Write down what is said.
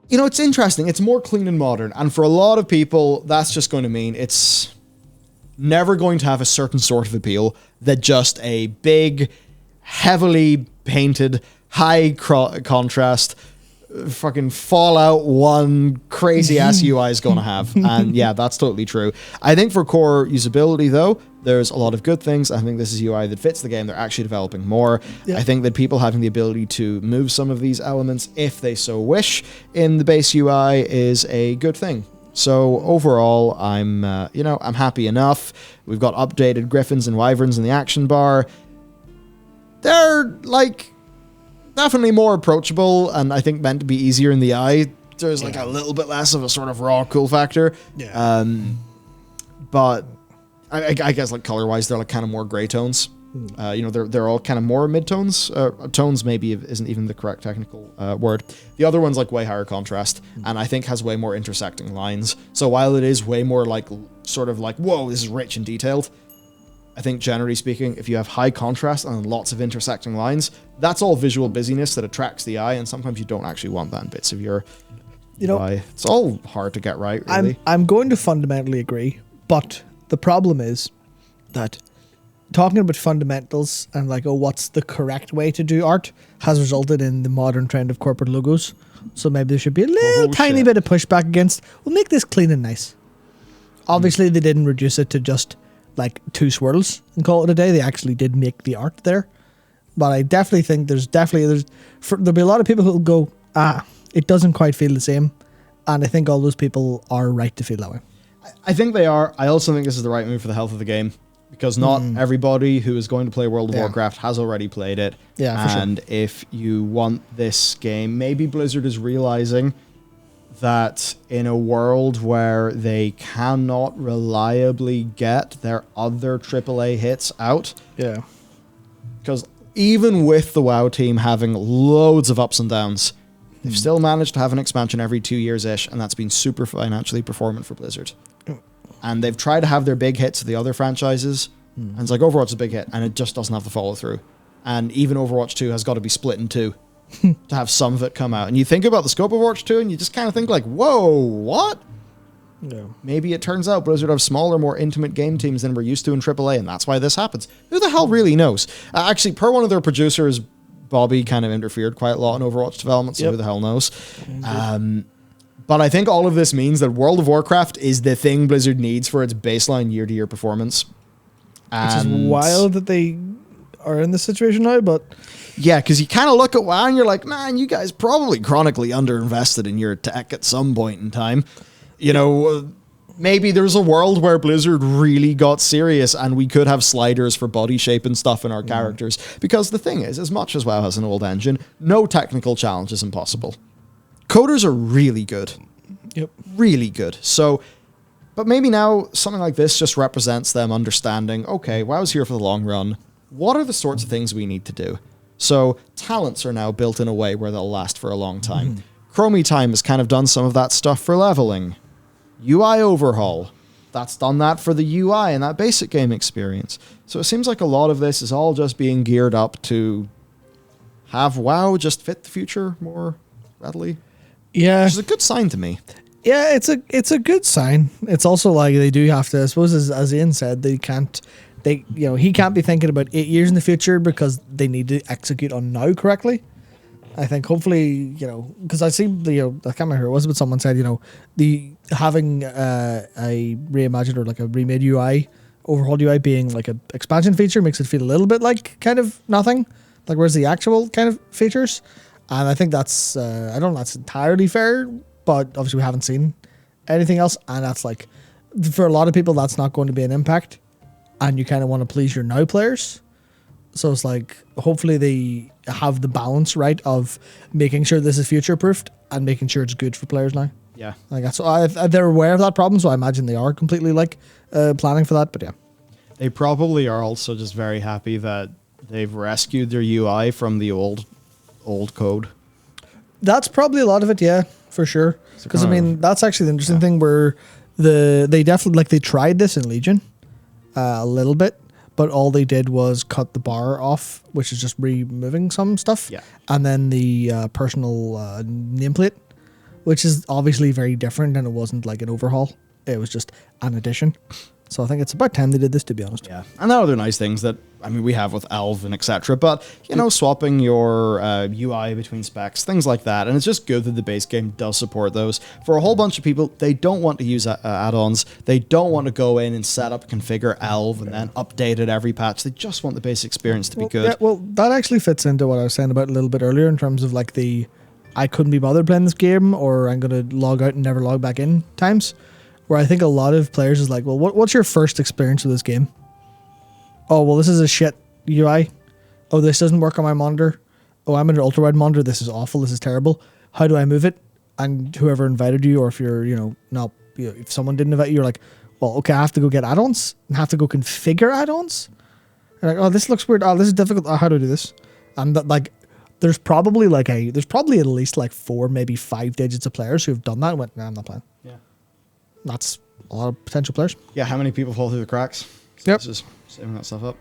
You know, it's interesting. It's more clean and modern. And for a lot of people, that's just going to mean it's never going to have a certain sort of appeal that just a big, heavily painted, high contrast, fucking Fallout 1 crazy ass UI is going to have. And yeah, that's totally true. I think for core usability, though, there's a lot of good things. I think this is UI that fits the game. They're actually developing more. Yeah. I think that people having the ability to move some of these elements, if they so wish, in the base UI is a good thing. So overall, I'm happy enough. We've got updated griffins and wyverns in the action bar. They're like definitely more approachable, and I think meant to be easier in the eye. There's like a little bit less of a sort of raw cool factor. Yeah. But I guess like color-wise, they're like kind of more gray tones. They're all kind of more mid-tones. Tones maybe isn't even the correct technical word. The other one's like way higher contrast, and I think has way more intersecting lines. So while it is way more like sort of like, whoa, this is rich and detailed, I think generally speaking, if you have high contrast and lots of intersecting lines, that's all visual busyness that attracts the eye, and sometimes you don't actually want that in bits of your UI. It's all hard to get right, really. I'm going to fundamentally agree, but the problem is that talking about fundamentals and like, what's the correct way to do art has resulted in the modern trend of corporate logos. So maybe there should be a little tiny bit of pushback against, we'll make this clean and nice. Obviously, they didn't reduce it to just like 2 swirls and call it a day. They actually did make the art there. But I definitely think there'll be a lot of people who'll go, it doesn't quite feel the same. And I think all those people are right to feel that way. I think they are. I also think this is the right move for the health of the game, because not everybody who is going to play World of Warcraft has already played it. Yeah, for sure. If you want this game, maybe Blizzard is realizing that in a world where they cannot reliably get their other AAA hits out. Yeah. Because even with the WoW team having loads of ups and downs, they've still managed to have an expansion every 2 years-ish, and that's been super financially performant for Blizzard. And they've tried to have their big hits of the other franchises, and it's like Overwatch is a big hit, and it just doesn't have the follow-through. And even Overwatch 2 has got to be split in 2 to have some of it come out. And you think about the scope of Overwatch 2, and you just kind of think like, whoa, what? Yeah. Maybe it turns out Blizzard have smaller, more intimate game teams than we're used to in AAA, and that's why this happens. Who the hell really knows? Actually, per one of their producers, Bobby kind of interfered quite a lot in Overwatch development, so who the hell knows? But I think all of this means that World of Warcraft is the thing Blizzard needs for its baseline year-to-year performance. Which is wild that they are in this situation now, but... Yeah, because you kind of look at WoW and you're like, man, you guys probably chronically underinvested in your tech at some point in time. You know, maybe there's a world where Blizzard really got serious and we could have sliders for body shape and stuff in our characters. Because the thing is, as much as WoW has an old engine, no technical challenge is impossible. Coders are really good. Yep. Really good. So, but maybe now something like this just represents them understanding, okay, WoW's here for the long run. What are the sorts of things we need to do? So talents are now built in a way where they'll last for a long time. Chromie Time has kind of done some of that stuff for leveling. UI overhaul, that's done that for the UI and that basic game experience. So it seems like a lot of this is all just being geared up to have WoW just fit the future more readily. Yeah. Which is a good sign to me. Yeah, it's a good sign. It's also like they do have to, I suppose, as Ian said, he can't be thinking about 8 years in the future because they need to execute on now correctly. I think hopefully, because I see I can't remember who it was, but someone said, the having a reimagined or like a remade UI, overhauled UI being like an expansion feature makes it feel a little bit like kind of nothing. Like where's the actual kind of features? And I think that's, I don't know, that's entirely fair, but obviously we haven't seen anything else. And that's like, for a lot of people, that's not going to be an impact. And you kind of want to please your now players. So it's like, hopefully they have the balance right of making sure this is future-proofed and making sure it's good for players now. Yeah. Like that's, they're aware of that problem, so I imagine they are completely planning for that, but yeah. They probably are also just very happy that they've rescued their UI from the old code. That's probably a lot of it, yeah, for sure. Because I mean, that's actually the interesting thing where they definitely, like, they tried this in Legion a little bit, but all they did was cut the bar off, which is just removing some stuff. Yeah. And then the personal nameplate which is obviously very different, and it wasn't like an overhaul. It was just an addition. So I think it's about time they did this, to be honest. Yeah, and there are other nice things that, I mean, we have with Elv and etc. But, you know, swapping your UI between specs, things like that. And it's just good that the base game does support those. For a whole bunch of people, they don't want to use add-ons. They don't want to go in and set up, configure Elv, and then update it every patch. They just want the base experience to be good. Yeah, well, that actually fits into what I was saying about a little bit earlier in terms of like I couldn't be bothered playing this game, or I'm going to log out and never log back in times. Where I think a lot of players is like, well, what's your first experience with this game? Oh, well, this is a shit UI. Oh, this doesn't work on my monitor. Oh, I'm in an ultra-wide monitor. This is awful. This is terrible. How do I move it? And whoever invited you, or if you're, if someone didn't invite you, you're like, well, okay, I have to go get add-ons and have to go configure add-ons. You're like, oh, this looks weird. Oh, this is difficult. Oh, how do I do this? And there's probably at least like 4, maybe 5 digits of players who have done that and went, nah, I'm not playing. Yeah. That's a lot of potential players. Yeah, how many people fall through the cracks? So Yep. This is saving that stuff up.